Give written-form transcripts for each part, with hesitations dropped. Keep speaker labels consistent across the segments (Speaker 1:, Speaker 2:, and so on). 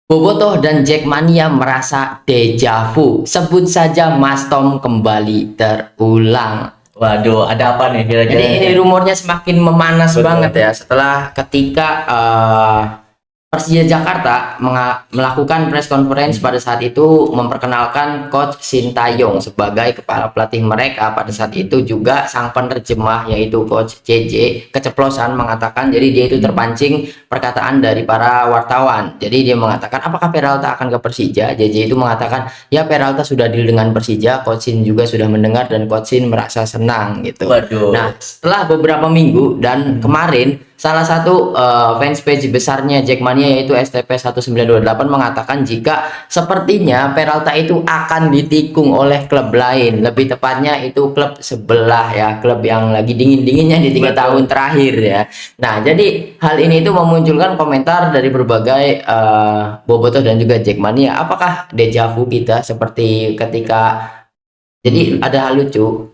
Speaker 1: Bobotoh dan Jackmania merasa deja vu. Sebut saja Mas Tom kembali terulang.
Speaker 2: Waduh, ada apa nih
Speaker 1: Jadi
Speaker 2: kira-kira
Speaker 1: ini
Speaker 2: nih?
Speaker 1: rumornya semakin memanas
Speaker 2: Betul.
Speaker 1: banget ya setelah ketika Persija Jakarta melakukan press conference pada saat itu memperkenalkan Coach Sintayong sebagai kepala pelatih mereka. Pada saat itu juga sang penerjemah yaitu Coach JJ keceplosan mengatakan, jadi dia itu terpancing perkataan dari para wartawan. Jadi dia mengatakan apakah Peralta akan ke Persija? JJ itu mengatakan ya Peralta sudah deal dengan Persija, Coach Sin juga sudah mendengar dan Coach Sin merasa senang gitu.
Speaker 2: Waduh.
Speaker 1: Nah, setelah beberapa minggu dan kemarin salah satu fanspage besarnya Jackmania yaitu STP 1928 mengatakan jika sepertinya Peralta itu akan ditikung oleh klub lain, lebih tepatnya itu klub sebelah ya, klub yang lagi dingin-dinginnya di 3 tahun terakhir ya. Nah, jadi hal ini itu memunculkan komentar dari berbagai bobotoh dan juga Jackmania. Apakah deja vu kita seperti ketika, jadi ada hal lucu.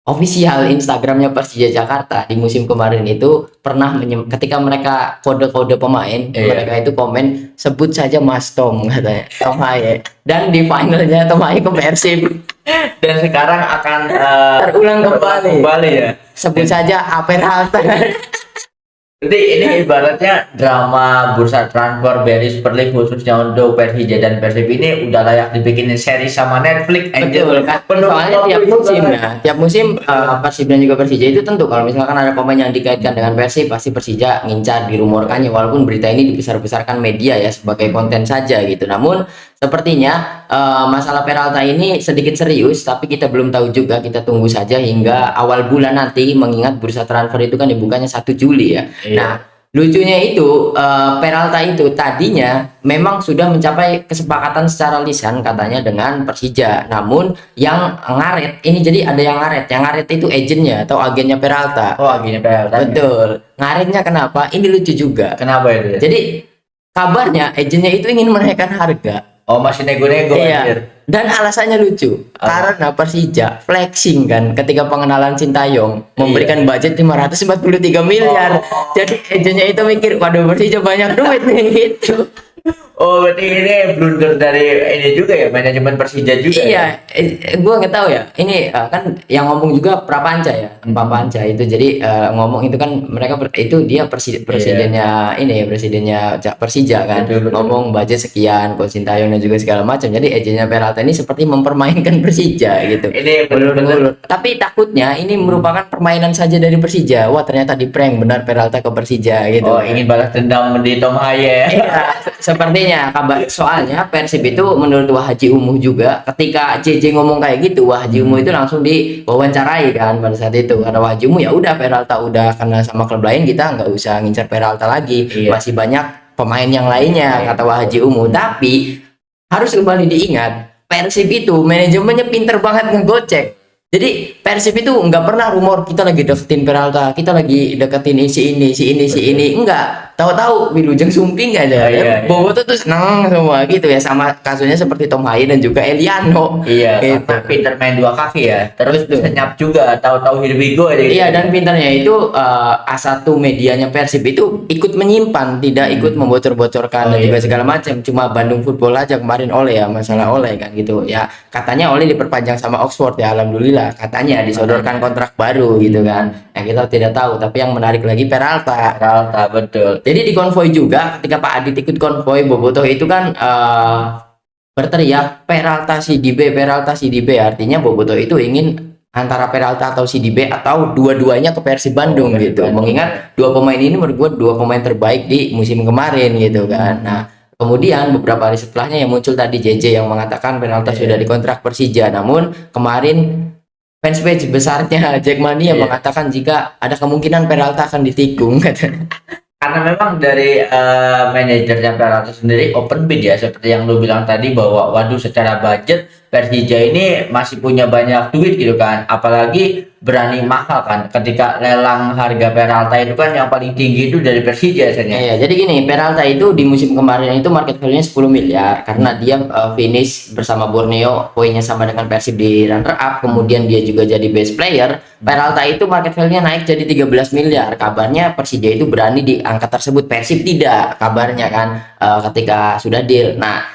Speaker 1: Official Instagramnya Persija Jakarta di musim kemarin itu pernah ketika mereka kode-kode pemain, mereka itu komen sebut saja Mas Tom katanya, Tom Haye, dan di finalnya Tom Haye ke Persib
Speaker 2: Dan sekarang akan
Speaker 1: terulang kembali
Speaker 2: ya.
Speaker 1: sebut saja Peralta.
Speaker 2: Jadi ini ibaratnya drama bursa transfer Beris Perlik khususnya untuk Persija dan Persib ini udah layak dibikin seri sama Netflix.
Speaker 1: Betul kan, soalnya tiap musim ya, tiap musim Persib dan juga Persija itu tentu kalau misalkan ada pemain yang dikaitkan dengan Persib pasti Persija ngincar dirumorkannya, walaupun berita ini dibesar-besarkan media ya sebagai konten saja gitu. Namun sepertinya masalah Peralta ini sedikit serius, tapi kita belum tahu juga, kita tunggu saja hingga awal bulan nanti, mengingat bursa transfer itu kan dibukanya 1 Juli ya. Nah, lucunya itu Peralta itu tadinya memang sudah mencapai kesepakatan secara lisan katanya dengan Persija. Namun yang ngaret ini, jadi ada yang ngaret. Yang ngaret itu agennya atau agennya Peralta.
Speaker 2: Oh, agennya Peralta.
Speaker 1: Betul. Ngaretnya kenapa? Ini lucu juga.
Speaker 2: Kenapa itu?
Speaker 1: Jadi kabarnya agennya itu ingin menaikkan harga.
Speaker 2: Oh, masih nego-nego.
Speaker 1: Iya. Dan alasannya lucu, karena Persija flexing kan ketika pengenalan Sintayong memberikan budget 543 miliar. Jadi agennya itu mikir, waduh Persija banyak duit nih gitu.
Speaker 2: Oh, berarti ini blunder dari ini juga ya, manajemen Persija juga.
Speaker 1: Iya, gue nggak tahu ya. Ini kan yang ngomong juga Prapanca ya, Prapanca itu. Jadi ngomong itu kan mereka itu dia presidennya ini ya, presidennya Persija kan.
Speaker 2: Betul.
Speaker 1: Ngomong budget sekian, Coach Sintayong dan juga segala macam. Jadi agennya Peralta ini seperti mempermainkan Persija gitu.
Speaker 2: Ini benar-benar.
Speaker 1: Tapi takutnya ini merupakan permainan saja dari Persija. Wah, ternyata di prank benar Peralta ke Persija gitu.
Speaker 2: Oh, ingin balas dendam di Tom Haye.
Speaker 1: Iya, sepertinya kabar, soalnya Persib itu menurut Wah Haji Umuh juga ketika JJ ngomong kayak gitu, Wah Haji Umuh itu langsung diwawancarai kan pada saat itu. Karena Wah Haji Umuh ya udah, Peralta udah kena sama klub lain, kita nggak usah ngincar Peralta lagi. Masih banyak pemain yang lainnya kata Wah Haji Umuh. Tapi harus kembali diingat, Persib itu manajemennya pinter banget ngegocek. Jadi Persib itu nggak pernah rumor kita lagi deketin Peralta, kita lagi deketin si ini, enggak. Tahu-tahu Wilujeng Sumping aja. Bobotoh tuh seneng semua gitu ya, sama kasusnya seperti Tom Haye dan juga Eliano.
Speaker 2: Iya,
Speaker 1: gitu.
Speaker 2: pinter main 2 kaki ya. Terus senyap juga, tahu-tahu here we go aja.
Speaker 1: Iya, dan pintarnya itu A1 medianya Persib itu ikut menyimpan, tidak ikut membocor-bocorkan dan juga segala macam. Cuma Bandung Football aja kemarin oleh ya, masalah oleh kan gitu. Ya, katanya oleh diperpanjang sama Oxford ya, alhamdulillah. Katanya disodorkan kontrak baru gitu kan. Yang kita tidak tahu, tapi yang menarik lagi Peralta.
Speaker 2: Peralta, betul.
Speaker 1: Jadi di konvoy juga, ketika Pak Adit ikut konvoy, Bobotoh itu kan berteriak Peralta Sidibe, Peralta Sidibe. Artinya Bobotoh itu ingin antara Peralta atau Sidibe atau dua-duanya ke Persib Bandung gitu. Mengingat dua pemain ini menurut gue dua pemain terbaik di musim kemarin gitu kan. Nah, kemudian beberapa hari setelahnya yang muncul tadi JJ yang mengatakan Peralta sudah dikontrak Persija. Namun kemarin fanspage besarnya Jackmania mengatakan jika ada kemungkinan Peralta akan ditikung.
Speaker 2: Karena memang dari manajernya Peralta sendiri open bid ya, seperti yang lu bilang tadi bahwa waduh secara budget Persija ini masih punya banyak duit gitu kan, apalagi berani mahal kan ketika lelang harga Peralta itu kan yang paling tinggi itu dari Persija biasanya.
Speaker 1: Iya, jadi gini, Peralta itu di musim kemarin itu market value-nya 10 miliar karena dia finish bersama Borneo, poinnya sama dengan Persib di runner up, kemudian dia juga jadi best player. Peralta itu market value-nya naik jadi 13 miliar. Kabarnya Persija itu berani di angka tersebut, Persib tidak, kabarnya kan ketika sudah deal. Nah,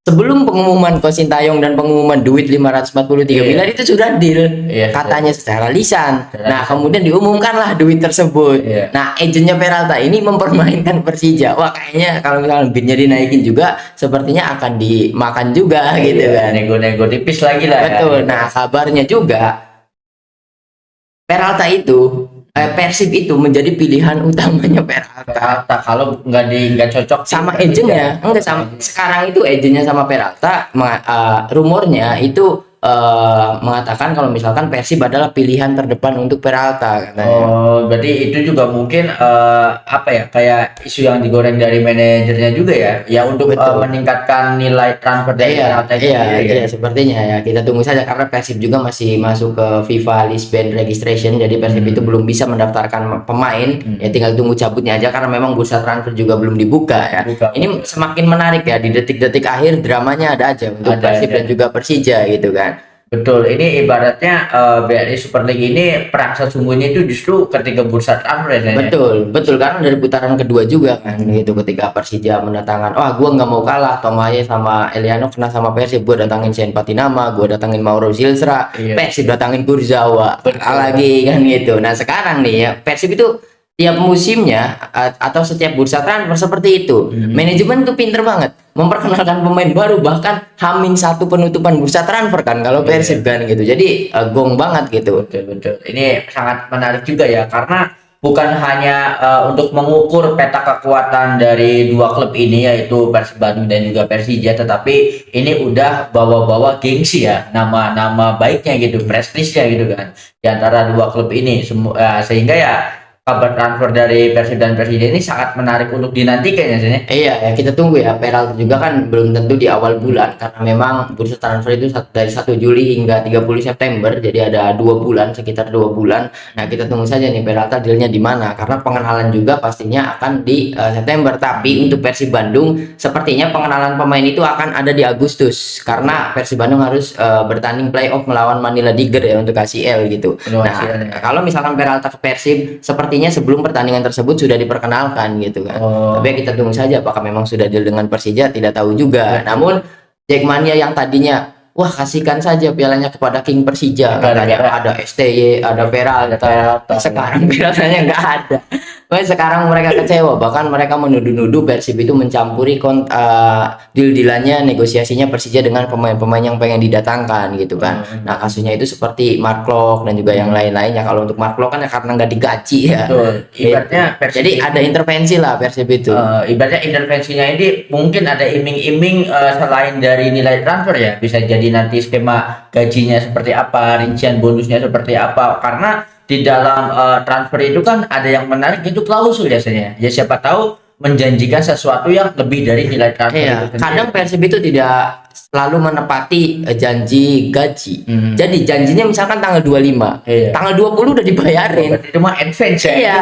Speaker 1: sebelum pengumuman Ko Sintayong dan pengumuman duit 543
Speaker 2: Iya.
Speaker 1: miliar itu sudah deal,
Speaker 2: Iya,
Speaker 1: katanya secara lisan.
Speaker 2: Secara
Speaker 1: Nah,
Speaker 2: lisan.
Speaker 1: kemudian diumumkanlah duit tersebut.
Speaker 2: Iya.
Speaker 1: Nah, agentnya Peralta ini mempermainkan Persija. Wah, kayaknya kalau misalnya bidnya dinaikin juga, sepertinya akan dimakan juga gitu kan.
Speaker 2: Nego-nego tipis lagi lah ya.
Speaker 1: Betul. Nah, kabarnya juga Peralta itu, Persib itu menjadi pilihan utamanya Peralta.
Speaker 2: Peralta kalau nggak cocok
Speaker 1: Sama
Speaker 2: tim
Speaker 1: agentnya,
Speaker 2: Persija.
Speaker 1: enggak sama. Sekarang itu agentnya sama Peralta, rumornya itu mengatakan kalau misalkan Persib adalah pilihan terdepan untuk Peralta katanya.
Speaker 2: Oh, berarti itu juga mungkin apa ya, kayak isu yang digoreng dari manajernya juga ya, ya untuk
Speaker 1: Betul.
Speaker 2: meningkatkan nilai transfer dari
Speaker 1: Iya,
Speaker 2: Peralta itu
Speaker 1: iya,
Speaker 2: sendiri,
Speaker 1: iya,
Speaker 2: ya.
Speaker 1: sepertinya ya. Kita tunggu saja karena Persib juga masih masuk ke FIFA List Band Registration, jadi Persib itu belum bisa mendaftarkan pemain. Ya tinggal tunggu cabutnya aja karena memang bursa transfer juga belum dibuka ya.
Speaker 2: Buka.
Speaker 1: Ini semakin menarik ya, di detik-detik akhir dramanya ada aja untuk
Speaker 2: Ada,
Speaker 1: Persib
Speaker 2: ada.
Speaker 1: dan juga Persija gitu kan.
Speaker 2: Betul, ini ibaratnya BRI Super League ini perang sesungguhnya itu justru ketika bursa transfer ya.
Speaker 1: Betul, betul karena dari putaran kedua juga kan gitu, ketika Persija mendatangkan, wah gua nggak mau kalah, Tomaye sama Eliano kena sama Persib, gua datangin Sen Patinama, gua datangin Mauro Zilstra,
Speaker 2: Iya.
Speaker 1: Persib datangin Kurzawa, lagi kan gitu. Nah sekarang nih ya Persib itu tiap musimnya atau setiap bursa transfer seperti itu, manajemen tuh pinter banget memperkenalkan pemain baru, bahkan H-1 penutupan bursa transfer kan kalau
Speaker 2: Iya.
Speaker 1: Persib kan gitu, jadi gong banget gitu.
Speaker 2: Betul. Ini sangat menarik juga ya, karena bukan hanya untuk mengukur peta kekuatan dari dua klub ini yaitu Persib Bandung dan juga Persija, tetapi ini udah bawa-bawa gengsi ya, nama-nama baiknya gitu, prestisnya gitu kan di antara dua klub ini sehingga ya kabar transfer dari Persib dan Persija ini sangat menarik untuk dinantikan ya Sen, ya.
Speaker 1: Iya ya, kita tunggu ya. Peralta juga kan belum tentu di awal bulan karena memang bursa transfer itu dari 1 Juli hingga 30 September, jadi ada 2 bulan, sekitar 2 bulan. Nah kita tunggu saja nih Peralta dealnya di mana, karena pengenalan juga pastinya akan di September. Tapi untuk Persib Bandung sepertinya pengenalan pemain itu akan ada di Agustus karena Persib Bandung harus bertanding playoff melawan Manila Tiger ya untuk ACL gitu.
Speaker 2: Untuk
Speaker 1: Nah
Speaker 2: ACL, ya.
Speaker 1: kalau misalkan Peralta ke Persib sepertinya sebelum pertandingan tersebut sudah diperkenalkan gitu kan.
Speaker 2: Oh.
Speaker 1: Tapi kita tunggu saja apakah memang sudah deal dengan Persija, tidak tahu juga. Namun Jackmania yang tadinya wah kasihkan saja pialanya kepada King Persija, katanya ada STY, ada Peralta. Sekarang Peraltanya nggak ada. Sekarang mereka kecewa, bahkan mereka menuduh-nuduh Persib itu mencampuri deal-dealannya, negosiasinya Persija dengan pemain-pemain yang pengen didatangkan gitu kan. Nah kasusnya itu seperti Mark Klok dan juga yang lain-lainnya. Kalau untuk Mark Klok kan ya karena nggak digaji ya.
Speaker 2: Betul. Ibaratnya Persib
Speaker 1: Jadi ada intervensi lah Persib itu.
Speaker 2: ibaratnya intervensinya ini mungkin ada iming-iming selain dari nilai transfer ya, bisa jadi nanti skema gajinya seperti apa, rincian bonusnya seperti apa, karena di dalam transfer itu kan ada yang menarik, itu klausul biasanya ya, siapa tahu menjanjikan sesuatu yang lebih dari nilai transfer
Speaker 1: Iya,
Speaker 2: itu sendiri.
Speaker 1: kadang Persib itu tidak selalu menepati janji gaji. Jadi janjinya misalkan tanggal 25,
Speaker 2: Iya.
Speaker 1: tanggal 20 udah dibayarin.
Speaker 2: Berarti itu mah advance ya.
Speaker 1: Iya,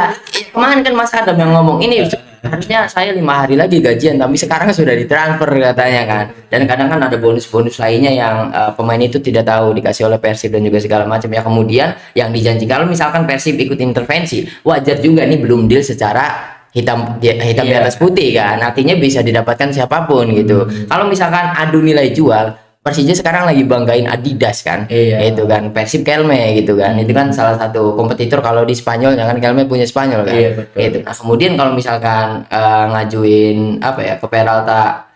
Speaker 1: kemarin kan Mas Adam yang ngomong ini harusnya saya 5 hari lagi gajian, tapi sekarang sudah ditransfer katanya kan. Dan kadang kan ada bonus-bonus lainnya yang pemain itu tidak tahu dikasih oleh Persib dan juga segala macam ya. Kemudian yang dijanji kalau misalkan Persib ikut intervensi, wajar juga nih belum deal secara hitam di
Speaker 2: Iya.
Speaker 1: atas putih kan. Artinya bisa didapatkan siapapun gitu. Kalau misalkan adu nilai jual, Persija sekarang lagi banggain Adidas kan,
Speaker 2: Iya.
Speaker 1: itu kan Persib Kelme gitu kan, itu kan salah satu kompetitor kalau di Spanyol, jangan Kelme punya Spanyol kan,
Speaker 2: Iya, betul.
Speaker 1: itu. Nah kemudian kalau misalkan ngajuin apa ya ke Peralta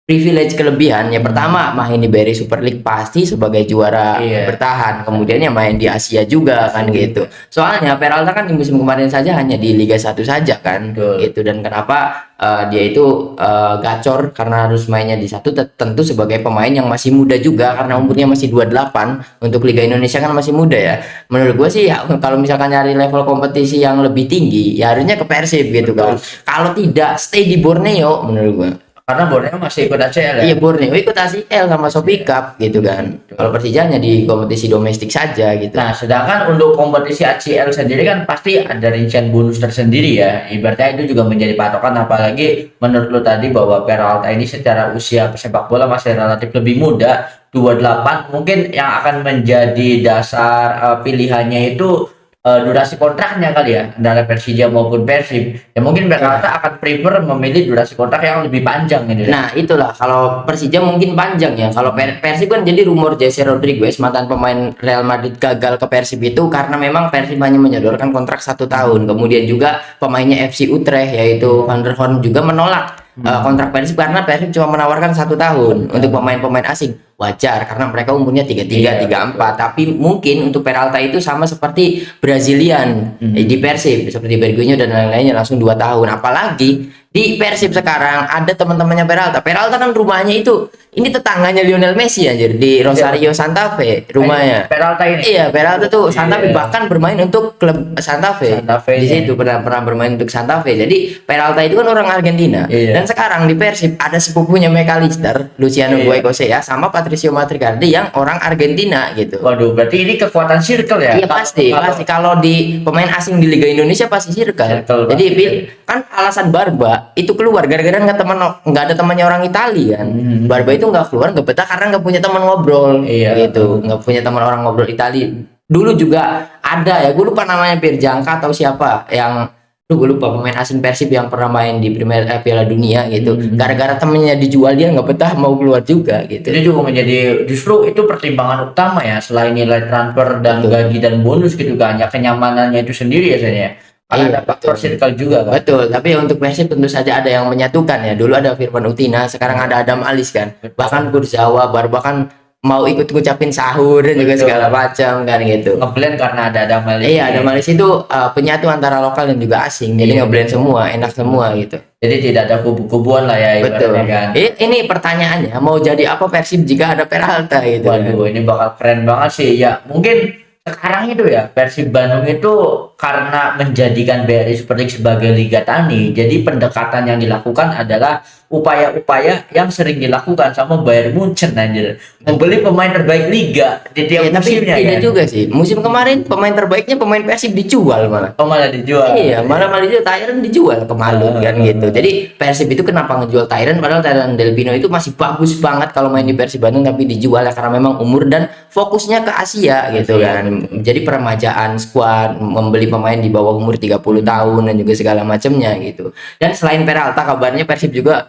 Speaker 1: privilege kelebihan ya, pertama main di BRI Super League pasti sebagai juara
Speaker 2: Iya.
Speaker 1: bertahan, kemudian ya main di Asia juga kan gitu. Soalnya Peralta kan di musim kemarin saja hanya di Liga 1 saja kan,
Speaker 2: Betul.
Speaker 1: gitu. Dan kenapa dia itu gacor karena harus mainnya di satu, tentu sebagai pemain yang masih muda juga karena umurnya masih 28, untuk Liga Indonesia kan masih muda ya. Menurut gue sih ya, kalau misalkan nyari level kompetisi yang lebih tinggi ya harusnya ke Persib gitu kan. Kalau tidak stay di Borneo menurut gue.
Speaker 2: Karena Borneo masih ikut ACL ya.
Speaker 1: Iya, Borneo ikut ACL sama Shopee Cup gitu kan. Kalau Persija hanya di kompetisi domestik saja gitu.
Speaker 2: Nah, sedangkan untuk kompetisi ACL sendiri kan pasti ada rincian bonus tersendiri ya. Ibaratnya itu juga menjadi patokan, apalagi menurut lo tadi bahwa Peralta ini secara usia pesepak bola masih relatif lebih muda, 28. Mungkin yang akan menjadi dasar pilihannya itu durasi kontraknya kali ya, antara Persija maupun Persib. Ya mungkin Peralta akan prefer memilih durasi kontrak yang lebih panjang ini.
Speaker 1: Nah, itulah kalau Persija mungkin panjang ya. Kalau Persib kan jadi rumor Jesse Rodriguez, mantan pemain Real Madrid, gagal ke Persib itu karena memang Persib hanya menyodorkan kontrak 1 tahun. Kemudian juga pemainnya FC Utrecht yaitu Van der Horn juga menolak kontrak Persib karena Persib cuma menawarkan 1 tahun untuk pemain-pemain asing. Wajar karena mereka umurnya 33, 34. Tapi mungkin untuk Peralta itu sama seperti Brazilian di Persib, seperti Berguinho dan lain-lainnya langsung 2 tahun. Apalagi di Persib sekarang ada teman-temannya Peralta. Peralta kan rumahnya itu ini tetangganya Lionel Messi anjir di Rosario Santa Fe rumahnya.
Speaker 2: Peralta ini.
Speaker 1: Iya, Peralta tuh Santa Fe
Speaker 2: Iya.
Speaker 1: bahkan bermain untuk klub Santa Fe.
Speaker 2: Santa Fe
Speaker 1: Di
Speaker 2: nya.
Speaker 1: situ pernah bermain untuk Santa Fe. Jadi Peralta itu kan orang Argentina.
Speaker 2: Iya.
Speaker 1: Dan sekarang di Persib ada sepupunya McAllister, Luciano
Speaker 2: Iya.
Speaker 1: Goicoechea sama Patricio Matricardi yang orang Argentina gitu.
Speaker 2: Waduh, berarti ini kekuatan circle ya?
Speaker 1: Iya pasti, pasti kalau di pemain asing di Liga Indonesia pasti circle.
Speaker 2: Circle
Speaker 1: Jadi
Speaker 2: pasti.
Speaker 1: kan alasan Barba itu keluar gara-gara nggak ada temannya orang Italia kan. Barba itu nggak keluar nggak betah karena nggak punya teman ngobrol
Speaker 2: Iya.
Speaker 1: gitu, nggak punya teman orang ngobrol Italia. Dulu juga ada ya, gue lupa namanya Pirjangka atau siapa yang gue lupa pemain asing Persib yang pernah main di Piala Dunia gitu. Gara-gara temennya dijual dia nggak betah mau keluar juga gitu.
Speaker 2: Itu juga menjadi justru itu pertimbangan utama ya, selain nilai transfer dan
Speaker 1: Betul.
Speaker 2: gaji dan bonus gitu kan, ya kenyamanannya itu sendiri ya saya. Karena
Speaker 1: Iya,
Speaker 2: ada faktor
Speaker 1: betul.
Speaker 2: circle juga kan.
Speaker 1: Betul, tapi untuk Persib tentu saja ada yang menyatukan ya. Dulu ada Firman Utina, sekarang ada Adam Alis kan. Bahkan Kurzawa, bahkan mau ikut ngucapin sahur dan juga
Speaker 2: Betul.
Speaker 1: segala macam kan gitu.
Speaker 2: Ngeblend karena ada Malik.
Speaker 1: Iya, Adam Alis itu penyatu antara lokal dan juga asing. Jadi
Speaker 2: Iya,
Speaker 1: ngeblend
Speaker 2: betul.
Speaker 1: semua, enak semua gitu.
Speaker 2: Jadi tidak ada kubu-kubuan lah ya
Speaker 1: Betul.
Speaker 2: ibaratnya kan.
Speaker 1: Ini pertanyaannya, mau jadi apa Persib jika ada Peralta gitu kan.
Speaker 2: Waduh, ini bakal keren banget sih. Ya, mungkin sekarang itu ya Persib Bandung itu karena menjadikan BRI seperti sebagai Liga Tani, jadi pendekatan yang dilakukan adalah upaya-upaya yang sering dilakukan sama Bayern Munchen anjir. Membeli pemain terbaik liga di tiap
Speaker 1: Iya, tapi
Speaker 2: musimnya
Speaker 1: beda
Speaker 2: kan.
Speaker 1: juga sih. Musim kemarin pemain terbaiknya pemain Persib dijual malah.
Speaker 2: Oh, malah dijual.
Speaker 1: Iya, malah itu Tyron dijual ke Malung kan gitu. Jadi Persib itu kenapa ngejual Tyron padahal Tyron Del Pino itu masih bagus banget kalau main di Persib Bandung, tapi dijual ya karena memang umur dan fokusnya ke Asia gitu kan. Jadi peremajaan skuad, membeli pemain di bawah umur 30 tahun dan juga segala macamnya gitu. Dan selain Peralta kabarnya Persib juga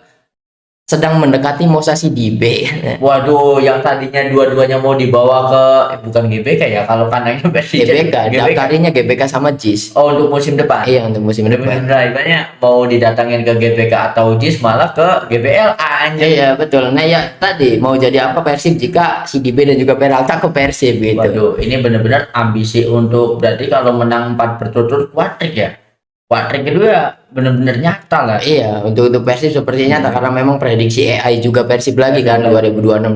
Speaker 1: sedang mendekati Moussa Sidibe.
Speaker 2: Waduh, yang tadinya dua-duanya mau dibawa ke bukan GBK ya, kalau kanannya Persija.
Speaker 1: GBK, daftarinnya GBK sama JIS.
Speaker 2: Oh, untuk musim depan.
Speaker 1: Iya, untuk musim depan.
Speaker 2: Bener-bener ibaratnya mau didatangin ke GBK atau JIS malah ke GBLA anjir.
Speaker 1: Iya betul. Nah ya tadi mau jadi apa Persib jika Sidibe dan juga Peralta ke Persib gitu.
Speaker 2: Waduh, ini benar-benar ambisi untuk berarti kalau menang 4 berturut-turut hat-trick ya. Hat-trick itu ya benar-benar nyata lah.
Speaker 1: Iya untuk Persib sepertinya nyata karena memang prediksi AI juga Persib lagi kan 2026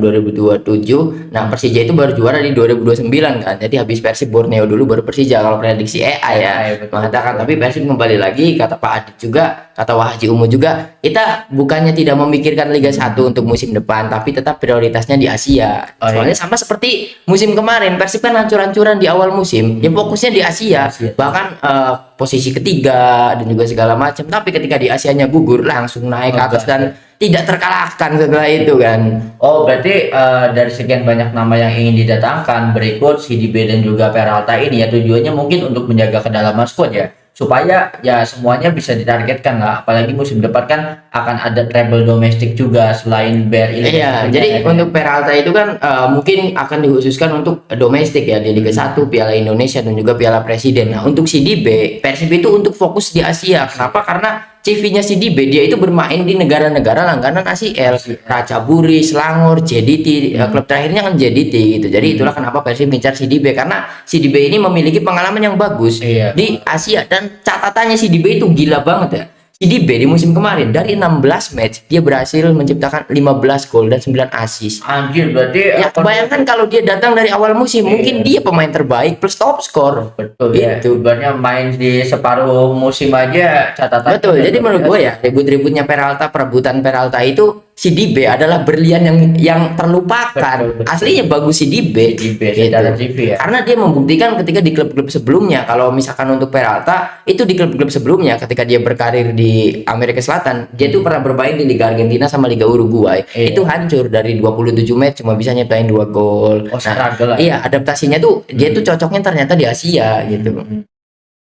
Speaker 1: 2027. Nah Persija itu baru juara di 2029 kan. Jadi habis Persib Borneo dulu baru Persija kalau prediksi AI ya.
Speaker 2: betul.
Speaker 1: Mengatakan tapi Persib kembali lagi kata Pak Adit juga kata Wahji Umu juga kita bukannya tidak memikirkan Liga 1 untuk musim depan tapi tetap prioritasnya di Asia.
Speaker 2: Oh, iya.
Speaker 1: Soalnya sama seperti musim kemarin Persib kan hancur-hancuran di awal musim. Ya fokusnya di Asia. Bahkan posisi ketiga dan juga segala macam. Tapi ketika di Asianya gugur langsung naik ke atas dan tidak terkalahkan setelah itu kan.
Speaker 2: Oh, berarti dari sekian banyak nama yang ingin didatangkan berikut Sidibe dan juga Peralta ini ya tujuannya mungkin untuk menjaga kedalaman squad ya. Supaya ya semuanya bisa ditargetkan lah, apalagi musim depan kan akan ada treble domestik juga selain BRI.
Speaker 1: Iya, jadi untuk Peralta itu kan mungkin akan dikhususkan untuk domestik ya di Liga 1, Piala Indonesia dan juga Piala Presiden. Nah, untuk Sidibe, Persib itu untuk fokus di Asia. Kenapa? Karena CV-nya Sidibe dia itu bermain di negara-negara langganan ACL, Ratchaburi, Selangor, JDT, klub terakhirnya kan JDT gitu. Jadi itulah kenapa Persib mengincar Sidibe karena Sidibe ini memiliki pengalaman yang bagus
Speaker 2: Iya.
Speaker 1: di Asia dan catatannya Sidibe itu gila banget ya. CDB di musim kemarin dari 16 match dia berhasil menciptakan 15 gol dan 9 assist.
Speaker 2: Anjir, berarti
Speaker 1: Ya bayangkan kalau dia datang dari awal musim, mungkin dia pemain terbaik plus top skor.
Speaker 2: betul ya.
Speaker 1: Itu.
Speaker 2: Ibaratnya main di separuh musim aja catatan.
Speaker 1: Betul. Jadi menurut gue ya ribut-ributnya Peralta, perebutan Peralta itu si DB adalah berlian yang terlupakan.
Speaker 2: Betul, betul.
Speaker 1: Aslinya bagus si DB.
Speaker 2: di
Speaker 1: Gitu.
Speaker 2: secara TV ya.
Speaker 1: Karena dia membuktikan ketika di klub-klub sebelumnya, kalau misalkan untuk Peralta itu di klub-klub sebelumnya ketika dia berkarir di Amerika Selatan, dia tuh pernah bermain di Liga Argentina sama Liga Uruguay.
Speaker 2: Iya.
Speaker 1: Itu hancur dari 27 match cuma bisa nyiptain 2 gol.
Speaker 2: Oh, struggle lah.
Speaker 1: Iya, adaptasinya tuh dia tuh cocoknya ternyata di Asia gitu.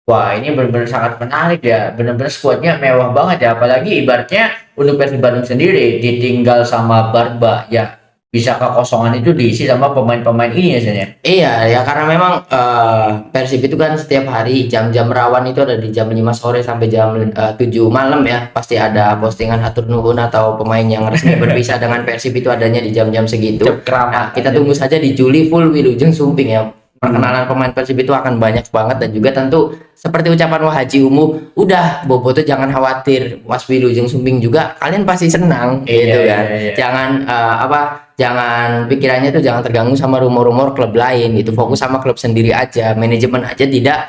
Speaker 2: Wah, ini benar-benar sangat menarik ya. Benar-benar skuadnya mewah banget ya. Apalagi ibaratnya untuk Persib Bandung sendiri ditinggal sama Barba ya, bisa kekosongan itu diisi sama pemain-pemain ini ya sebenarnya.
Speaker 1: Iya ya, karena memang Persib itu kan setiap hari jam-jam rawan itu ada di jam 5 sore sampai jam 7 malam ya, pasti ada postingan hatur nuhun atau pemain yang resmi berpisah dengan Persib itu adanya di jam-jam segitu. Nah, kita tunggu saja di Juli full Wilujeng Sumping ya. Perkenalan pemain Persib itu akan banyak banget, dan juga tentu seperti ucapan Wah Haji Umu, udah Boboto jangan khawatir, Was Wilujeng Sumping juga kalian pasti senang gitu kan. Jangan jangan pikirannya tuh jangan terganggu sama rumor-rumor klub lain gitu. Fokus sama klub sendiri aja. Manajemen aja tidak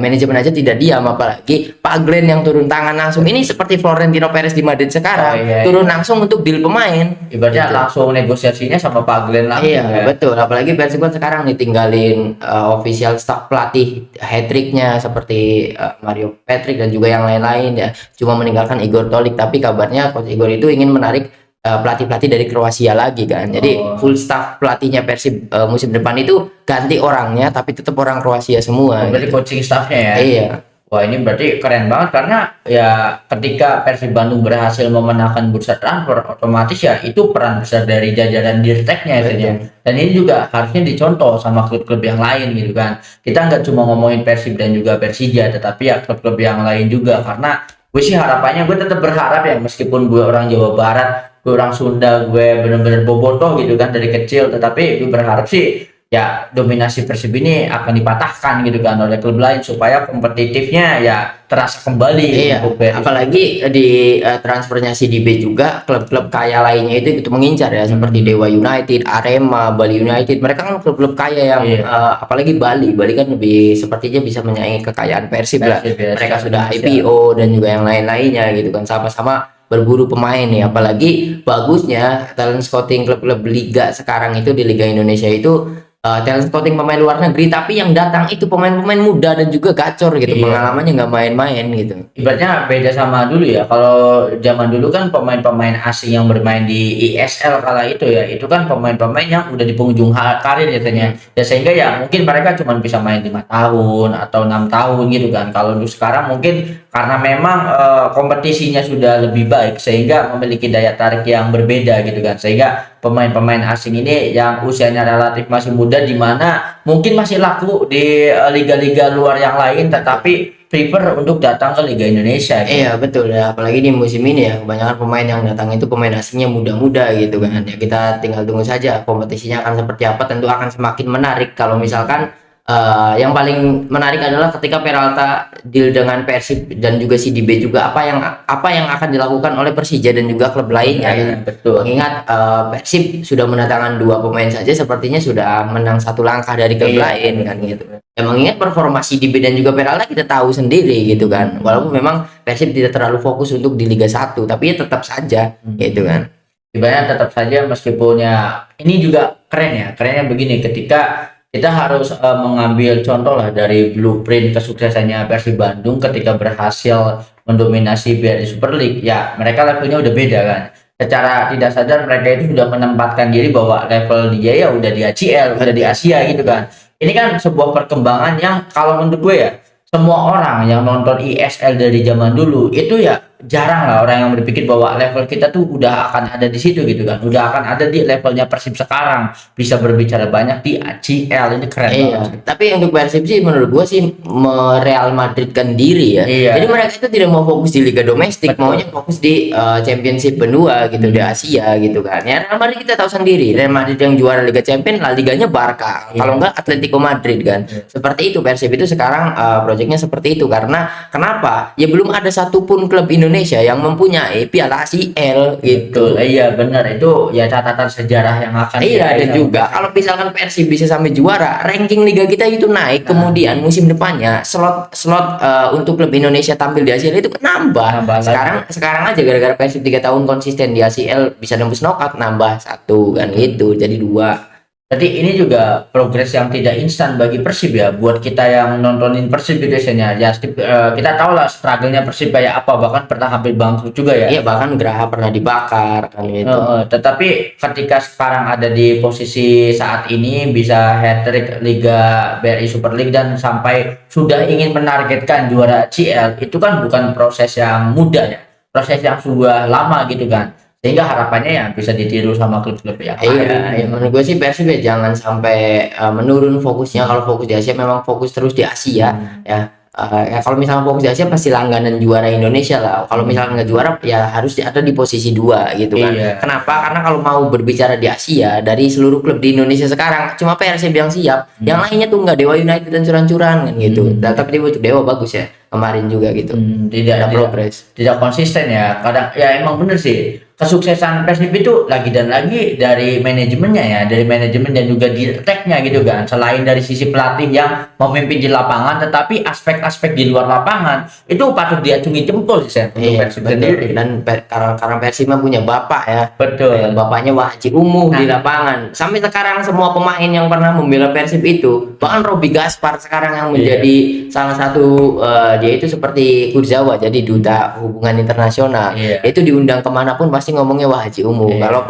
Speaker 1: manajemen aja tidak diam, apalagi Pak Glenn yang turun tangan langsung. Ini seperti Florentino Perez di Madrid sekarang, turun langsung untuk deal pemain.
Speaker 2: Ibaratnya langsung negosiasinya sama Pak Glenn langsung.
Speaker 1: Iya, betul. Apalagi Persib kan sekarang ditinggalin official staff pelatih hat-tricknya seperti Mario Patrick dan juga yang lain-lain ya. Cuma meninggalkan Igor Tolik, tapi kabarnya Coach Igor itu ingin menarik pelatih-pelatih dari Kroasia lagi kan. Jadi full staff pelatihnya Persib musim depan itu ganti orangnya, tapi tetap orang Kroasia semua.
Speaker 2: Berarti coaching staffnya ya.
Speaker 1: Iya.
Speaker 2: Wah, ini berarti keren banget karena ya ketika Persib Bandung berhasil memenangkan bursa transfer, otomatis ya itu peran besar dari jajaran dirteknya ya. Dan ini juga harusnya dicontoh sama klub-klub yang lain gitu kan. Kita nggak cuma ngomongin Persib dan juga Persija, tetapi ya klub-klub yang lain juga. Karena gue sih harapannya, gue tetap berharap ya, meskipun gue orang Jawa Barat, gue orang Sunda, gue bener-bener bobotoh gitu kan dari kecil, tetapi gue berharap sih ya dominasi Persib ini akan dipatahkan gitu kan oleh klub lain supaya kompetitifnya ya terasa kembali.
Speaker 1: Iya, apalagi di transfernya CDB juga klub-klub kaya lainnya itu mengincar ya, seperti Dewa United, Arema, Bali United. Mereka kan klub-klub kaya yang apalagi Bali kan lebih sepertinya bisa menyaingi kekayaan Persib lah. Mereka sudah IPO dan juga yang lain-lainnya gitu kan, sama-sama berburu pemain nih. Apalagi bagusnya talent scouting klub-klub liga sekarang itu di Liga Indonesia itu talent scouting pemain luar negeri, tapi yang datang itu pemain-pemain muda dan juga gacor gitu. Pengalamannya nggak main-main gitu.
Speaker 2: Ibaratnya beda sama dulu ya. Kalau zaman dulu kan pemain-pemain asing yang bermain di ISL kala itu ya, itu kan pemain-pemain yang udah di penghujung karir biasanya. Ya sehingga ya mungkin mereka cuma bisa main 5 tahun atau 6 tahun gitu kan. Kalau untuk sekarang mungkin karena memang kompetisinya sudah lebih baik sehingga memiliki daya tarik yang berbeda gitu kan. Sehingga pemain-pemain asing ini yang usianya relatif masih muda, di mana mungkin masih laku di liga-liga luar yang lain, tetapi prefer untuk datang ke Liga Indonesia gitu.
Speaker 1: Iya betul ya, apalagi di musim ini ya kebanyakan pemain yang datang itu pemain asingnya muda-muda gitu kan. Ya kita tinggal tunggu saja kompetisinya akan seperti apa, tentu akan semakin menarik. Kalau misalkan yang paling menarik adalah ketika Peralta deal dengan Persib dan juga CDB juga, apa yang akan dilakukan oleh Persija dan juga klub lainnya ya.
Speaker 2: Betul.
Speaker 1: Mengingat Persib sudah mendatangkan 2 pemain saja, sepertinya sudah menang 1 langkah dari klub lain kan gitu. Ya, mengingat performa CDB dan juga Peralta kita tahu sendiri gitu kan. Walaupun memang Persib tidak terlalu fokus untuk di Liga 1, tapi ya tetap saja gitu kan.
Speaker 2: Ibaratnya tetap saja meskipun ya ini juga keren ya. Kerennya begini, ketika kita harus mengambil contoh lah dari blueprint kesuksesannya Persib Bandung ketika berhasil mendominasi BRI Super League. Ya mereka levelnya udah beda kan. Secara tidak sadar mereka itu sudah menempatkan diri bahwa level dia ya udah di ACL, udah di Asia gitu kan. Ini kan sebuah perkembangan yang kalau menurut gue ya, semua orang yang nonton ISL dari zaman dulu itu ya jarang lah orang yang berpikir bahwa level kita tuh udah akan ada di situ gitu kan, udah akan ada di levelnya Persib sekarang, bisa berbicara banyak di ACL. Ini keren
Speaker 1: Iya,
Speaker 2: banget sih.
Speaker 1: tapi untuk Persib sih menurut gua sih Real Madridkan diri ya.
Speaker 2: Iya.
Speaker 1: Jadi mereka itu tidak mau fokus di liga domestik,
Speaker 2: Betul.
Speaker 1: maunya fokus di championship benua gitu, di Asia gitu kan. Ya Real Madrid kita tahu sendiri, Real Madrid yang juara Liga Champions, La Liganya Barca.
Speaker 2: Iya.
Speaker 1: Kalau enggak Atletico Madrid kan.
Speaker 2: Iya.
Speaker 1: Seperti itu Persib itu sekarang proyeknya seperti itu karena kenapa? Ya belum ada satupun klub Indonesia yang mempunyai Piala ACL gitu.
Speaker 2: Betul, iya benar, itu ya catatan sejarah yang akan
Speaker 1: Iya,
Speaker 2: diraih
Speaker 1: dan
Speaker 2: sama
Speaker 1: juga kalau misalkan Persib bisa sampai juara, ranking liga kita itu naik, kemudian musim depannya slot untuk klub Indonesia tampil di ACL itu nambah.
Speaker 2: Nambah lagi.
Speaker 1: Sekarang aja gara-gara Persib 3 tahun konsisten di ACL bisa nembus knockout, nambah 1 kan gitu, jadi 2.
Speaker 2: Jadi ini juga progres yang tidak instan bagi Persib ya, buat kita yang nontonin Persib gitu biasanya. Ya, kita tahu lah struggle-nya Persib kayak apa, bahkan pernah hampir bangkrut juga ya.
Speaker 1: Iya, bahkan Graha pernah dibakar kan gitu.
Speaker 2: Tetapi ketika sekarang ada di posisi saat ini bisa hat-trick Liga BRI Super League dan sampai sudah ingin menargetkan juara CL, itu kan bukan proses yang mudah ya, proses yang sudah lama gitu kan. Sehingga harapannya ya bisa ditiru sama klub-klub yang
Speaker 1: Iya, ya menurut gue sih Persib ya jangan sampai menurun fokusnya. Kalau fokus di Asia memang fokus terus di Asia ya. Ya kalau misalnya fokus di Asia pasti langganan juara Indonesia lah. Kalau misalnya nggak juara ya harus ada di posisi 2 gitu kan.
Speaker 2: Iya.
Speaker 1: Kenapa? Karena kalau mau berbicara di Asia dari seluruh klub di Indonesia sekarang cuma Persib yang siap. Yang lainnya tuh nggak, Dewa United dan curan-curan kan gitu. Dan tapi Dewa bagus ya kemarin juga gitu.
Speaker 2: tidak
Speaker 1: progres.
Speaker 2: tidak konsisten ya, kadang ya emang bener sih. Kesuksesan Persib itu lagi dan lagi dari manajemennya ya, dari manajemen dan juga di tag-nya gitu kan. Selain dari sisi pelatih yang memimpin di lapangan, tetapi aspek-aspek di luar lapangan itu patut diacungi jempol sih Sen, untuk
Speaker 1: Iya,
Speaker 2: Persib
Speaker 1: betul.
Speaker 2: sendiri.
Speaker 1: Dan karena Persib mah punya bapak ya.
Speaker 2: Betul.
Speaker 1: Bapaknya Wahji Umuh di lapangan. Sampai sekarang semua pemain yang pernah membela Persib itu, bahkan Robi Gaspar sekarang yang menjadi salah satu dia itu seperti Kurzawa, jadi duta hubungan internasional.
Speaker 2: Iya.
Speaker 1: Itu diundang kemanapun pasti ngomongnya Wahji Umuh.
Speaker 2: Iya.
Speaker 1: Kalau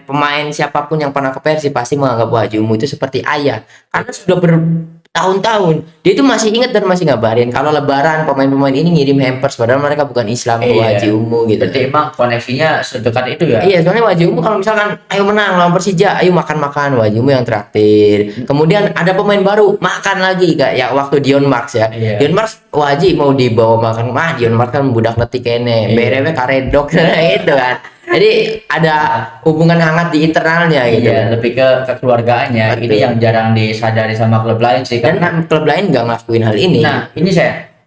Speaker 1: pemain siapapun yang pernah ke Persib pasti menganggap Wahji Umuh itu seperti ayah, karena sudah bertahun-tahun dia itu masih ingat dan masih ngabarin kalau lebaran pemain-pemain ini ngirim hampers padahal mereka bukan Islam ke Wahji Umuh gitu.
Speaker 2: Berarti emang koneksinya sedekat itu ya.
Speaker 1: Iya, soalnya Wahji Umuh kalau misalkan ayo menang lawan Persija, ayo makan-makan, Wahji Umuh yang traktir. Kemudian ada pemain baru, makan lagi kayak waktu Dion Marks ya.
Speaker 2: Iya.
Speaker 1: Dion Marks Wahji mau dibawa makan, mah Dion Marks kan budak letik kene, BRW karedok itu kan. Jadi ada hubungan hangat di internalnya gitu.
Speaker 2: Iya, lebih ke kekeluargaannya.
Speaker 1: Betul.
Speaker 2: Ini yang jarang disadari sama klub lain sih.
Speaker 1: Dan klub lain nggak ngelakuin hal ini.
Speaker 2: Nah, ini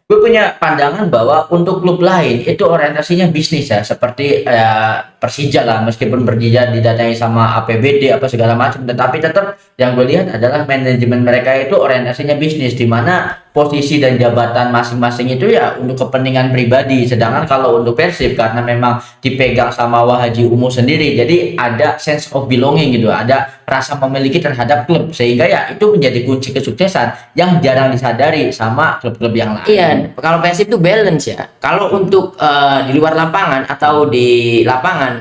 Speaker 2: gue punya pandangan bahwa untuk klub lain itu orientasinya bisnis ya, seperti Persija lah, meskipun Persija didatangi sama APBD apa segala macam, tetapi tetap yang gue lihat adalah manajemen mereka itu orientasinya bisnis, di mana posisi dan jabatan masing-masing itu ya untuk kepentingan pribadi. Sedangkan kalau untuk Persib karena memang dipegang sama Wahji Umuh sendiri, jadi ada sense of belonging gitu, ada rasa memiliki terhadap klub, sehingga ya itu menjadi kunci kesuksesan yang jarang disadari sama klub-klub yang lain.
Speaker 1: Iya, kalau Persib itu balance ya. Kalau untuk di luar lapangan atau di lapangan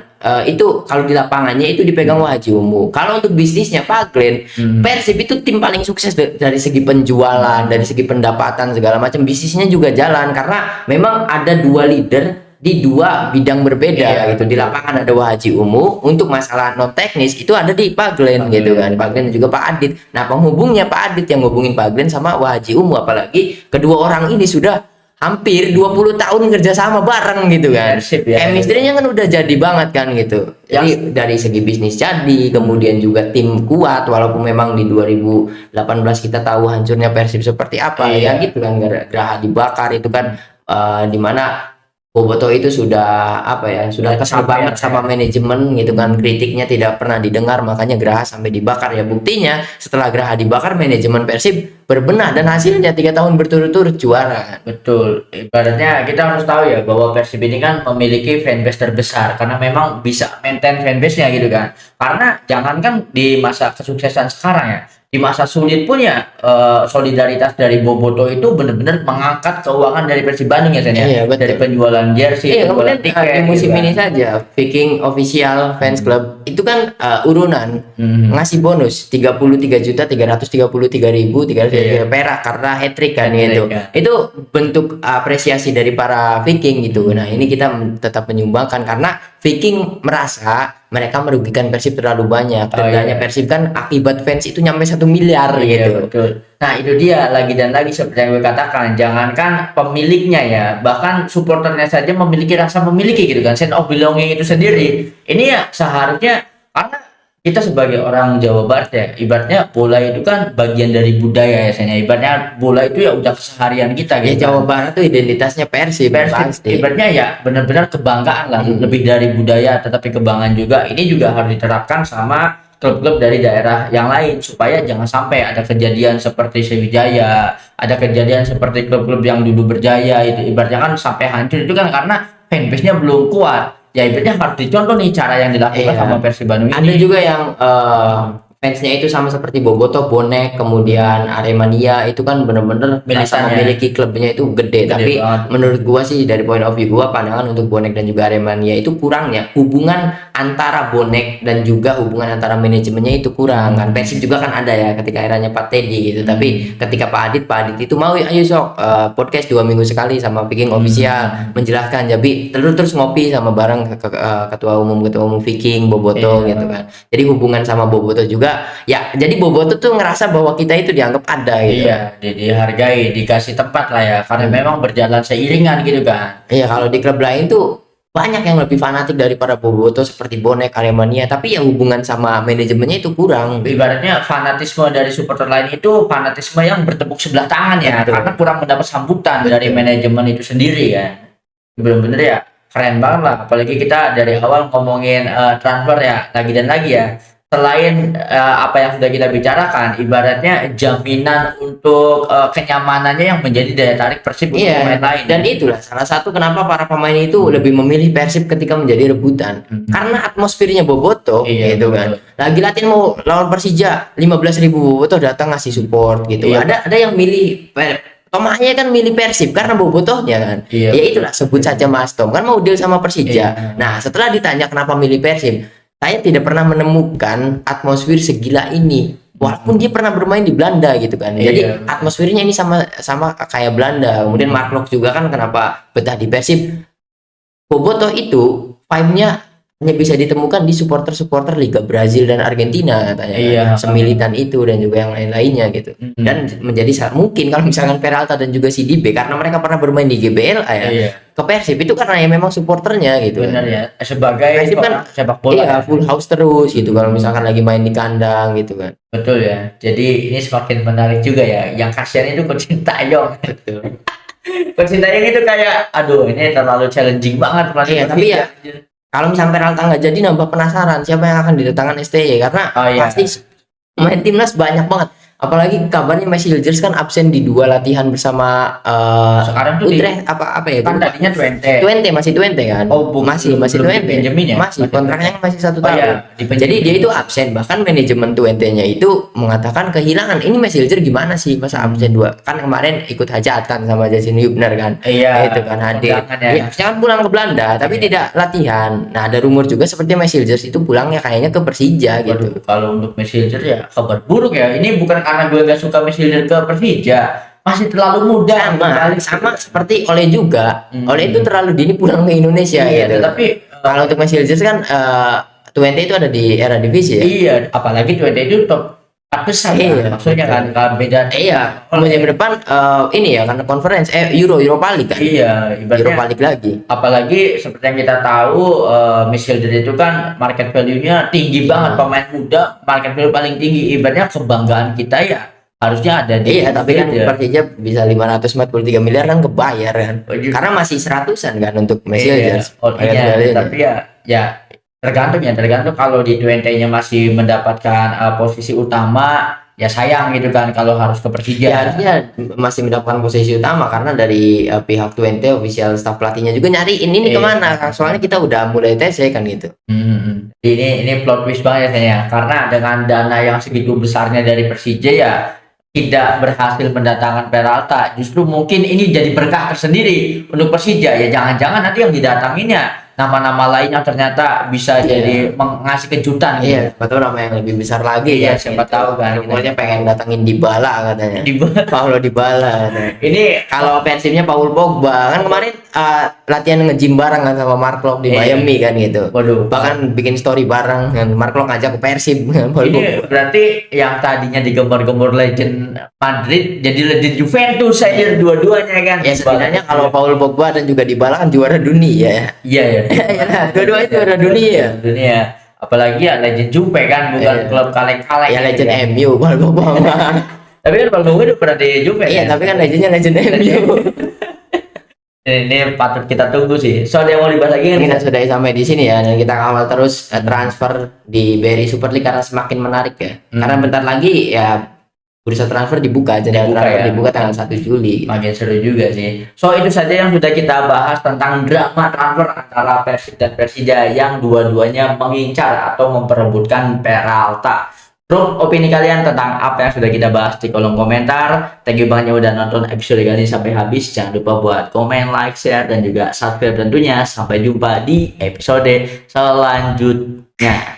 Speaker 1: itu kalau di lapangannya itu dipegang Wahji Umuh. Kalau untuk bisnisnya Pak Glenn, Persib itu tim paling sukses dari segi penjualan, dari segi pendapatan segala macam. Bisnisnya juga jalan karena memang ada 2 leader di 2 bidang berbeda gitu. Di lapangan ada Wahji Umuh, untuk masalah non teknis itu ada di Pak Glenn gitu kan. Pak Glenn dan juga Pak Adit. Nah, penghubungnya Pak Adit yang ngubungin Pak Glenn sama Wahji Umuh, apalagi kedua orang ini sudah hampir 20 tahun kerja sama bareng gitu kan. Chemistry-nya kan udah jadi banget kan gitu. Jadi dari segi bisnis jadi, kemudian juga tim kuat walaupun memang di 2018 kita tahu hancurnya Persib seperti apa ya gitu kan, Graha dibakar itu kan dimana Boboto itu sudah sudah kesal banget sama manajemen gitu kan, kritiknya tidak pernah didengar, makanya Graha sampai dibakar ya. Buktinya setelah Graha dibakar manajemen Persib berbenah dan hasilnya 3 tahun berturut-turut juara.
Speaker 2: Betul, ibaratnya kita harus tahu ya bahwa Persib ini kan memiliki fanbase terbesar karena memang bisa maintain fanbase-nya gitu kan. Karena jangankan di masa kesuksesan sekarang ya, di masa sulit pun ya solidaritas dari Boboto itu benar-benar mengangkat keuangan dari Persib Bandung ya Sen ya.
Speaker 1: Iya, betul.
Speaker 2: Dari penjualan jersey,
Speaker 1: Iya,
Speaker 2: penjualan
Speaker 1: kemudian
Speaker 2: tiket
Speaker 1: di musim
Speaker 2: gitu
Speaker 1: ini
Speaker 2: kan.
Speaker 1: saja Viking Official Fans Club itu kan urunan ngasih bonus 33.333.300
Speaker 2: Iya.
Speaker 1: perak karena hat-trick kan
Speaker 2: Hat-trick,
Speaker 1: gitu.
Speaker 2: ya.
Speaker 1: Itu bentuk apresiasi dari para Viking gitu. Nah, ini kita tetap menyumbangkan karena Viking merasa mereka merugikan Persib terlalu banyak.
Speaker 2: Oh,
Speaker 1: Dendanya
Speaker 2: iya.
Speaker 1: Persib kan akibat fans itu nyampe 1 miliar
Speaker 2: Iya,
Speaker 1: gitu.
Speaker 2: betul. Nah itu dia lagi dan lagi seperti yang gue katakan, jangankan pemiliknya ya, bahkan supporternya saja memiliki rasa memiliki gitu kan, sense of belonging itu sendiri. Ini ya seharusnya, karena kita sebagai orang Jawa Barat ya, ibaratnya bola itu kan bagian dari budaya ya, Sen, ya. Ibaratnya bola itu ya udah keseharian kita
Speaker 1: Ya
Speaker 2: gitu
Speaker 1: Jawa
Speaker 2: kan.
Speaker 1: Barat tuh identitasnya Persib pasti.
Speaker 2: Ibaratnya ya benar-benar kebanggaan lah, lebih dari budaya tetapi kebanggaan juga. Ini juga harus diterapkan sama klub-klub dari daerah yang lain supaya jangan sampai ada kejadian seperti Sriwijaya, ada kejadian seperti klub-klub yang dulu berjaya itu ibaratnya kan sampai hancur itu kan karena fanbase-nya belum kuat. Ya ibaratnya harus dicontoh nih cara yang dilakukan
Speaker 1: Iya.
Speaker 2: sama Persib Bandung
Speaker 1: Ada
Speaker 2: ini.
Speaker 1: juga yang fansnya itu sama seperti Bobotoh, bonek, kemudian Aremania itu kan bener-bener rasa
Speaker 2: Militannya.
Speaker 1: memiliki klubnya itu gede. Tapi
Speaker 2: banget.
Speaker 1: menurut gua sih dari point of view gua, pandangan untuk bonek dan juga Aremania itu kurangnya hubungan antara bonek dan juga hubungan antara manajemennya itu kurang kan. Persib juga kan ada ya ketika eranya Pak Teddy gitu. Tapi ketika Pak Adit itu mau ayo sok podcast 2 minggu sekali sama Viking Official menjelaskan, jadi terus ngopi sama bareng ketua umum Viking Bobotoh
Speaker 2: Iya.
Speaker 1: gitu kan. Jadi hubungan sama Bobotoh juga ya, jadi Bobotoh tuh ngerasa bahwa kita itu dianggap ada gitu.
Speaker 2: Iya, dihargai, dikasih tempat lah ya, karena memang berjalan seiringan gitu kan.
Speaker 1: Iya, kalau di klub lain tuh banyak yang lebih fanatik daripada Bobotoh seperti bonek, Aremania, tapi ya hubungan sama manajemennya itu kurang.
Speaker 2: Ibaratnya fanatisme dari supporter lain itu fanatisme yang bertepuk sebelah tangan ya,
Speaker 1: Betul.
Speaker 2: karena kurang mendapat sambutan
Speaker 1: Betul.
Speaker 2: dari manajemen itu sendiri ya. Bener-bener ya, keren banget lah. Apalagi kita dari awal ngomongin transfer ya, lagi dan lagi ya. Selain apa yang sudah kita bicarakan, ibaratnya jaminan untuk kenyamanannya yang menjadi daya tarik Persib untuk
Speaker 1: Iya,
Speaker 2: pemain lain.
Speaker 1: dan itulah salah satu kenapa para pemain itu lebih memilih Persib ketika menjadi rebutan. Karena atmosfernya Bobotoh
Speaker 2: Iya,
Speaker 1: gitu
Speaker 2: betul.
Speaker 1: kan. Lagi latihan mau lawan Persija, 15.000 Bobotoh datang ngasih support gitu.
Speaker 2: Iya.
Speaker 1: Ada yang milih Tomahnya kan milih Persib karena Bobotohnya kan.
Speaker 2: Iya.
Speaker 1: Ya itulah, sebut saja Mas Tom kan mau deal sama Persija.
Speaker 2: Iya.
Speaker 1: Nah, setelah ditanya kenapa milih Persib, saya tidak pernah menemukan atmosfer segila ini. Walaupun dia pernah bermain di Belanda gitu kan.
Speaker 2: Iya.
Speaker 1: Jadi atmosfernya ini sama kayak Belanda. Kemudian Mark Locke juga kan kenapa betah di Persib. Bobotoh itu vibe-nya hanya bisa ditemukan di supporter-supporter Liga Brazil dan Argentina katanya.
Speaker 2: Iya.
Speaker 1: Semilitan itu dan juga yang lain-lainnya gitu. Dan menjadi mungkin kalau misalkan Peralta dan juga Sidibe karena mereka pernah bermain di GBLA ya.
Speaker 2: Iya.
Speaker 1: Ke Persib itu karena ya memang supporternya gitu.
Speaker 2: Benar ya, sebagai
Speaker 1: Persib kan
Speaker 2: orang sepak bola
Speaker 1: iya,
Speaker 2: ya.
Speaker 1: full house terus gitu kalau misalkan lagi main di kandang gitu kan.
Speaker 2: Betul ya. Jadi ini semakin menarik juga ya. Yang kasihan itu Coach Sintayong.
Speaker 1: Betul.
Speaker 2: Coach Sintayong itu kayak aduh ini terlalu challenging banget pelatih
Speaker 1: Iya, tapi ya kalau misalnya Peralta nggak jadi, nambah penasaran siapa yang akan didatangkan STY karena
Speaker 2: Oh, iya.
Speaker 1: pasti main timnas banyak banget. Apalagi kabarnya Messi Hilgers kan absen di 2 latihan bersama
Speaker 2: Sekarang tuh
Speaker 1: Utrecht apa ya?
Speaker 2: kan
Speaker 1: Gua lupa.
Speaker 2: tadinya Twente.
Speaker 1: Twente masih Twente kan?
Speaker 2: Oh,
Speaker 1: masih
Speaker 2: belum
Speaker 1: Twente.
Speaker 2: dipinjemin ya?
Speaker 1: Masih kontraknya masih 1
Speaker 2: Oh,
Speaker 1: tahun.
Speaker 2: iya, dipinjemin.
Speaker 1: Jadi dia itu absen, bahkan manajemen Twente-nya itu mengatakan kehilangan. Ini Messi Hilgers gimana sih masa absen 2? Kan kemarin ikut hajatan sama Justin Hubner kan.
Speaker 2: Iya.
Speaker 1: Itu kan hadir.
Speaker 2: Undangan ya.
Speaker 1: Ya, harusnya kan pulang ke Belanda tapi tidak latihan. Nah, ada rumor juga seperti Messi Hilgers itu pulangnya kayaknya ke Persija gitu.
Speaker 2: Waduh, kalau untuk Messi Hilgers ya kabar buruk ya. Ini bukan karena gue gak suka Messi Hilgers ke Persija, masih terlalu muda.
Speaker 1: Sama seperti Ole juga. Ole itu terlalu dini pulang ke Indonesia
Speaker 2: Iya,
Speaker 1: gitu.
Speaker 2: tapi
Speaker 1: Kalau untuk Messi Hilgers kan Twente itu ada di era divisi ya.
Speaker 2: iya, apalagi Twente itu top 4 besar
Speaker 1: Iya,
Speaker 2: kan. Maksudnya
Speaker 1: betul.
Speaker 2: kan beda.
Speaker 1: Iya, musim depan ini ya karena conference Europa League kan.
Speaker 2: Iya,
Speaker 1: Europa
Speaker 2: ibaratnya
Speaker 1: League lagi.
Speaker 2: apalagi seperti yang kita tahu Messi Hilgers itu kan market value-nya tinggi banget, pemain muda market value paling tinggi. Ibaratnya kebanggaan kita ya harusnya ada di
Speaker 1: Iya, tapi kan
Speaker 2: Hilgers.
Speaker 1: Persija bisa 543 miliar kan kebayar kan.
Speaker 2: Oh, iya.
Speaker 1: Karena masih 100-an kan untuk Messi
Speaker 2: Iya,
Speaker 1: Hilgers.
Speaker 2: oh,
Speaker 1: Market
Speaker 2: iya,
Speaker 1: value-nya.
Speaker 2: tapi ya tergantung kalau di Twente-nya masih mendapatkan posisi utama ya sayang gitu kan kalau harus ke Persija.
Speaker 1: Ya harusnya masih mendapatkan posisi utama karena dari pihak Twente official staff pelatihnya juga nyariin ini
Speaker 2: Iya.
Speaker 1: kemana kan, soalnya kita udah mulai TC kan gitu.
Speaker 2: Ini plot twist banget ya, karena dengan dana yang segitu besarnya dari Persija ya tidak berhasil mendatangkan Peralta. Justru mungkin ini jadi berkah tersendiri untuk Persija ya, jangan-jangan nanti yang didatanginnya nama-nama lain yang ternyata bisa
Speaker 1: Iya.
Speaker 2: jadi ngasih kejutan gitu.
Speaker 1: Iya, siapa tahu nama yang lebih besar lagi
Speaker 2: Iya,
Speaker 1: kan,
Speaker 2: siapa
Speaker 1: gitu.
Speaker 2: tahu kan.
Speaker 1: Rumornya pengen datangin Dybala katanya.
Speaker 2: Di-
Speaker 1: Paulo Dybala katanya.
Speaker 2: Ini
Speaker 1: Kalau Persibnya Paul Pogba kan kemarin latihan nge-gym bareng kan sama Mark Klok di
Speaker 2: Iya.
Speaker 1: Miami kan gitu.
Speaker 2: waduh,
Speaker 1: Bahkan bikin story bareng kan, Mark Klok ngajak ke Persib kan, Paul Pogba.
Speaker 2: ini berarti yang tadinya digembar-gembor legend Madrid jadi legend Juventus saja dua-duanya kan.
Speaker 1: Ya sebenarnya kalau Paul Pogba dan juga Dybala kan juara dunia.
Speaker 2: iya ya.
Speaker 1: Ya, dua-duanya juara dunia.
Speaker 2: Dunia. Apalagi ya legend Juve kan, bukan
Speaker 1: Iya.
Speaker 2: klub kaleng-kaleng.
Speaker 1: Ya
Speaker 2: gitu
Speaker 1: legend
Speaker 2: kan.
Speaker 1: MU Paul Pogba.
Speaker 2: Tapi kan Paul Pogba udah pernah di Juve.
Speaker 1: Iya,
Speaker 2: kan?
Speaker 1: tapi kan legendnya legend MU.
Speaker 2: Ini patut kita tunggu sih. So ada yang mau dibahas lagi kan?
Speaker 1: Kita sudah sampai di sini ya, dan kita kawal terus transfer di BRI Super League karena semakin menarik ya. Karena bentar lagi ya bursa transfer dibuka, jadi
Speaker 2: Dibuka
Speaker 1: transfer
Speaker 2: ya.
Speaker 1: dibuka tanggal 1 Juli.
Speaker 2: Makin seru juga sih. So itu saja yang sudah kita bahas tentang drama transfer antara Persib dan Persija yang dua-duanya mengincar atau memperebutkan Peralta. Drop opini kalian tentang apa yang sudah kita bahas di kolom komentar. Thank you banget yang udah nonton episode kali ini sampai habis. Jangan lupa buat komen, like, share, dan juga subscribe tentunya. Sampai jumpa di episode selanjutnya.